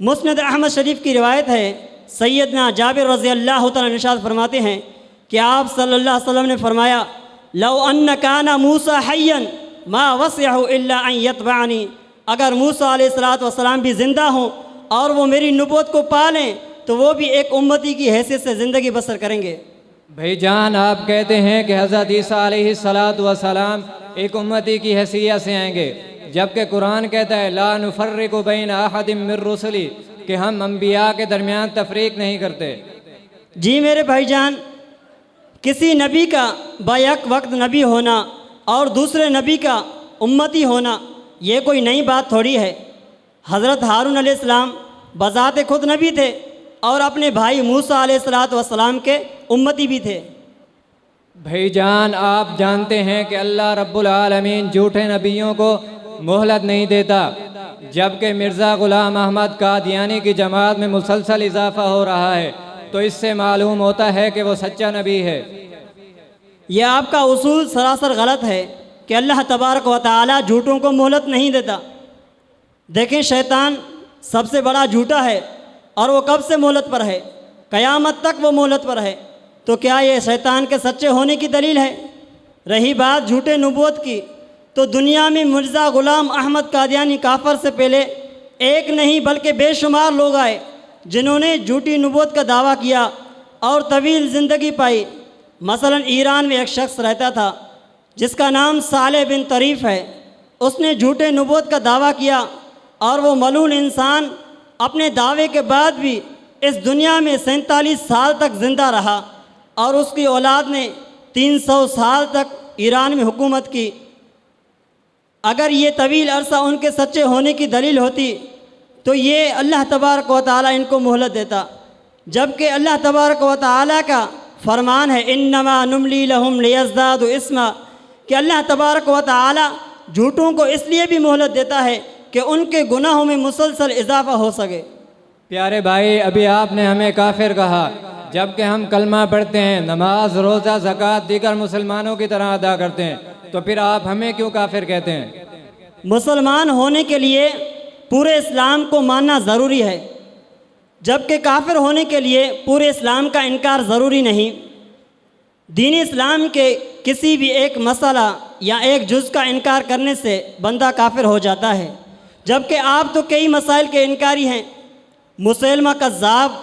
मुस्नद अहमद शरीफ की रिवायत है, सैयदना जाबिर रज़ी अल्लाह तआला इरशाद फरमाते हैं कि आप सल्लल्लाहु अलैहि वसल्लम ने फरमाया, लौ अन्न काना मूसा हय्यन मा वसिअहु इल्ला अन यतबअनी, अगर मूसा अलैहिस्सलातु वस्सलाम भी ज़िंदा हों और वो मेरी नबूवत को पालें तो वो भी एक उम्मती की हैसियत से ज़िंदगी बसर करेंगे। भाईजान, आप कहते हैं कि हज़रत ईसा अलैहिस्सलातु वस्सलाम एक उम्मती की हैसियत से आएंगे, जबकि कुरान कहता है ला नुफर्रिकु बैन अहदिम मिर रुसुली, कि हम अंबिया के दरमियान तफरीक नहीं करते। जी मेरे भाईजान, किसी नबी का बैक वक्त नबी होना और दूसरे नबी का उम्मती होना ये कोई नई बात थोड़ी है। हज़रत हारून अलैहिस्सलाम बज़ात खुद नबी थे और अपने भाई मूसा अलैहिस्सलातु वस्सलाम के उम्मती भी थे। भाईजान, आप जानते हैं कि अल्लाह रब्बुल आलमीन झूठे नबियों को मोहलत नहीं देता, जबकि मिर्ज़ा ग़ुलाम अहमद कादियानी की जमात में मुसलसल इजाफा हो रहा है, तो इससे मालूम होता है कि वो सच्चा नबी है। यह आपका उसूल सरासर गलत है कि अल्लाह तबारक व तआला झूठों को मोहलत नहीं देता। देखें, शैतान सबसे बड़ा झूठा है और वो कब से मोहलत पर है? क़यामत तक वो मोहलत पर है। तो क्या ये शैतान के सच्चे होने की दलील है? रही बात झूठे नबूवत की, तो दुनिया में मिर्ज़ा ग़ुलाम अहमद कादियानी काफ़र से पहले एक नहीं बल्कि बेशुमार लोग आए जिन्होंने झूठी नबूवत का दावा किया और तवील ज़िंदगी पाई। मसलन ईरान में एक शख्स रहता था जिसका नाम साले बिन तरीफ़ है। उसने झूठे नबूवत का दावा किया और वो मलून इंसान अपने दावे के बाद भी इस दुनिया में 47 साल तक ज़िंदा रहा और उसकी औलाद ने 300 साल तक ईरान में हुकूमत की। अगर ये तवील अरसा उनके सच्चे होने की दलील होती तो ये अल्लाह तबारक व तआला इनको मोहलत देता, जबकि अल्लाह तबारक व तआला का फरमान है इन्नमा नुमली लहुम लियज़दादु इस्मा, कि अल्लाह तबारक व तआला झूठों को इसलिए भी मोहलत देता है कि उनके गुनाहों में मुसलसल इजाफा हो सके। प्यारे भाई, अभी आपने हमें काफिर कहा, जबकि हम कलमा पढ़ते हैं, नमाज, रोज़ा, ज़कात दीगर मुसलमानों की तरह अदा करते हैं, तो फिर आप हमें क्यों काफिर कहते हैं? मुसलमान होने के लिए पूरे इस्लाम को मानना ज़रूरी है, जबकि काफिर होने के लिए पूरे इस्लाम का इनकार ज़रूरी नहीं। दीन इस्लाम के किसी भी एक मसला या एक जुज़ का इनकार करने से बंदा काफिर हो जाता है, जबकि आप तो कई मसाइल के इनकारी हैं। मुसलमा कज़्ज़ाब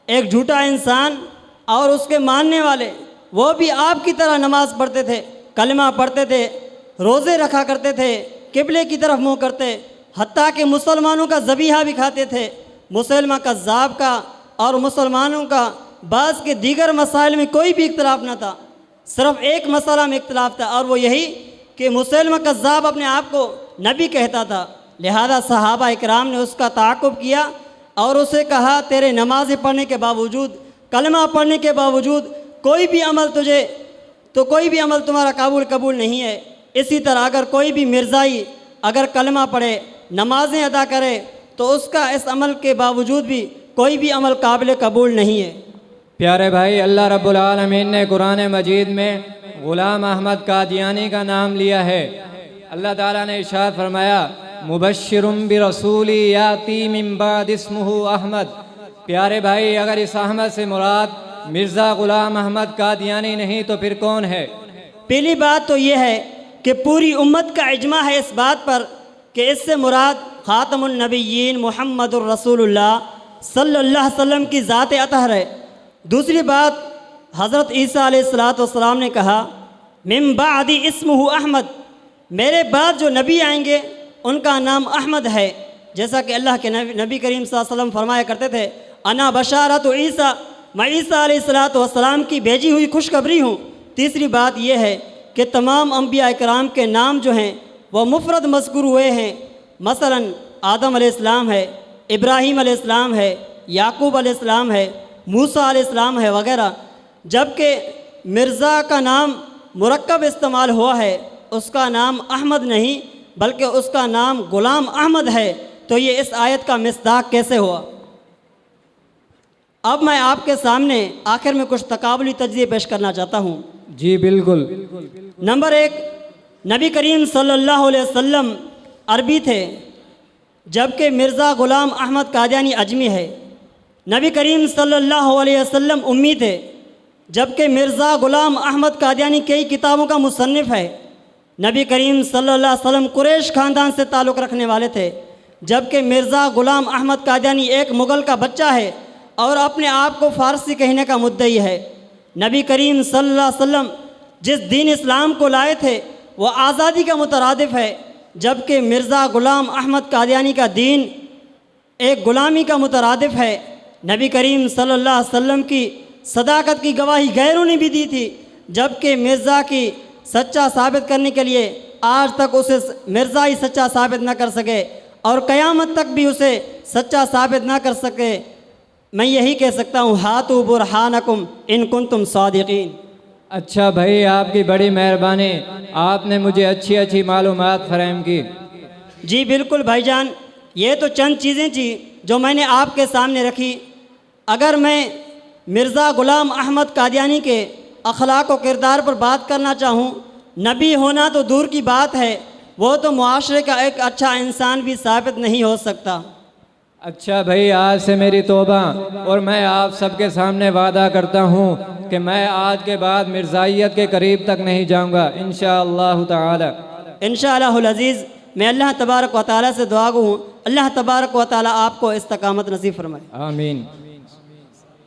एक झूठा इंसान और उसके मानने वाले वो भी आपकी तरह नमाज पढ़ते थे, कलमा पढ़ते थे, रोज़े रखा करते थे, किबले की तरफ मुँह करते, हत्ता कि मुसलमानों का ज़बीहा भी खाते थे। मुसलमा कज़्ज़ाब का और मुसलमानों का बाज़ के दीगर मसाइल में कोई भी इख्तलाफ न था, सिर्फ एक मसला में इख्तलाफ था और वो यही कि मुसलमा कज़्ज़ाब अपने आप को नबी कहता था। लिहाजा सहाबा इकराम ने उसका ताक़ुब किया और उसे कहा तेरे नमाज़ें पढ़ने के बावजूद, कलमा पढ़ने के बावजूद कोई भी अमल तुम्हारा कबूल नहीं है। इसी तरह अगर कोई भी मिर्ज़ाई अगर कलमा पढ़े, नमाज़ें अदा करे, तो उसका इस अमल के बावजूद भी कोई भी अमल काबिल कबूल नहीं है। प्यारे भाई, अल्लाह रब्बुल आलमीन ने कुरान मजीद में ग़ुलाम अहमद कादियानी का नाम लिया है। अल्लाह ताला ने इरशाद फरमाया मुबश्शिरुम बिरसूली याती मिन बाद इस्मुहु अहमद। प्यारे भाई, अगर इस अहमद से मुराद मिर्ज़ा ग़ुलाम अहमद कादियानी नहीं तो फिर कौन है? पहली बात तो ये है कि पूरी उम्मत का इजमा है इस बात पर कि इससे मुराद ख़ातमुन नबिय्यीन मुहम्मदुर रसूलुल्लाह सल्लल्लाहु अलैहि वसल्लम की ज़ात अतहर है। दूसरी बात, हज़रत ईसा अलैहिस्सलातु वस्सलाम ने कहा मिन बादी इस्मुहु अहमद, मेरे बाद जो नबी आएंगे उनका नाम अहमद है। जैसा कि अल्लाह के नबी करीम सल्लल्लाहु अलैहि वसल्लम फरमाया करते थे अना बशारतु ईसा, मैं ईसा अलैहिस्सलातु वस्सलाम की भेजी हुई खुशखबरी हूँ। तीसरी बात यह है कि तमाम अंबिया इकराम के नाम जो हैं वह मुफरद मज़कूर हुए हैं। मसलन आदम अलैहिस्सलाम है, इब्राहीम अलैहिस्सलाम है, याकूब अलैहिस्सलाम है, मूसा अलैहिस्सलाम है वगैरह। जबकि मिर्ज़ा का नाम मुरक्कब इस्तेमाल हुआ है, उसका नाम अहमद नहीं बल्कि उसका नाम ग़ुलाम अहमद है। तो ये इस आयत का मिस्दाक कैसे हुआ? अब मैं आपके सामने आखिर में कुछ तकाबुली तज्ज़िये पेश करना चाहता हूँ। जी बिल्कुल। नंबर एक, नबी करीम सल्लल्लाहु अलैहि वसल्लम अरबी थे जबकि मिर्ज़ा ग़ुलाम अहमद कादियानी अजमी है। नबी करीम सल्लल्लाहु अलैहि वसल्लम उम्मी थे, जबकि मिर्ज़ा ग़ुलाम अहमद कादियानी कई किताबों का मुसन्निफ़ है। नबी करीम सल्लल्लाहु अलैहि वसल्लम कुरैश ख़ानदान से ताल्लुक़ रखने वाले थे, जबकि मिर्ज़ा ग़ुलाम अहमद कादियानी एक मुग़ल का बच्चा है और अपने आप को फ़ारसी कहने का मुद्दई है। नबी करीम सल्लल्लाहु अलैहि वसल्लम जिस दीन इस्लाम को लाए थे वो आज़ादी का मुतरादिफ़ है, जबकि मिर्ज़ा ग़ुलाम अहमद कादियानी का दीन एक ग़ुलामी का मुतरादिफ़ है। नबी करीम सल्लल्लाहु अलैहि वसल्लम की सदाकत की गवाही गैरों ने भी दी थी, जबकि मिर्ज़ा की सच्चा साबित करने के लिए आज तक उसे मिर्ज़ा ही सच्चा साबित न कर सके और क़यामत तक भी उसे सच्चा साबित न कर सके। मैं यही कह सकता हूँ, हातू बुरहानकुम इन कुंतुम सादिकीन। अच्छा भाई, आपकी बड़ी मेहरबानी, आपने मुझे अच्छी अच्छी मालूमात फराहम की। जी बिल्कुल भाईजान, ये तो चंद चीज़ें थी जो मैंने आपके सामने रखी। अगर मैं मिर्ज़ा ग़ुलाम अहमद कादियानी के अखलाक व किरदार पर बात करना चाहूँ, नबी होना तो दूर की बात है, वो तो मुआशरे का एक अच्छा इंसान भी साबित नहीं हो सकता। अच्छा भाई, आज से मेरी तौबा, और मैं आप सबके सामने वादा करता हूँ कि मैं आज के बाद मिर्ज़ाइयत के करीब तक नहीं जाऊँगा इंशाअल्लाह ताला। इंशाअल्लाहुल अज़ीज़, मैं अल्लाह तबारक व तआला से दुआ गो हूँ, अल्लाह तबारक व तआला आपको इस्तकामत नसीब फरमाए। आमीन।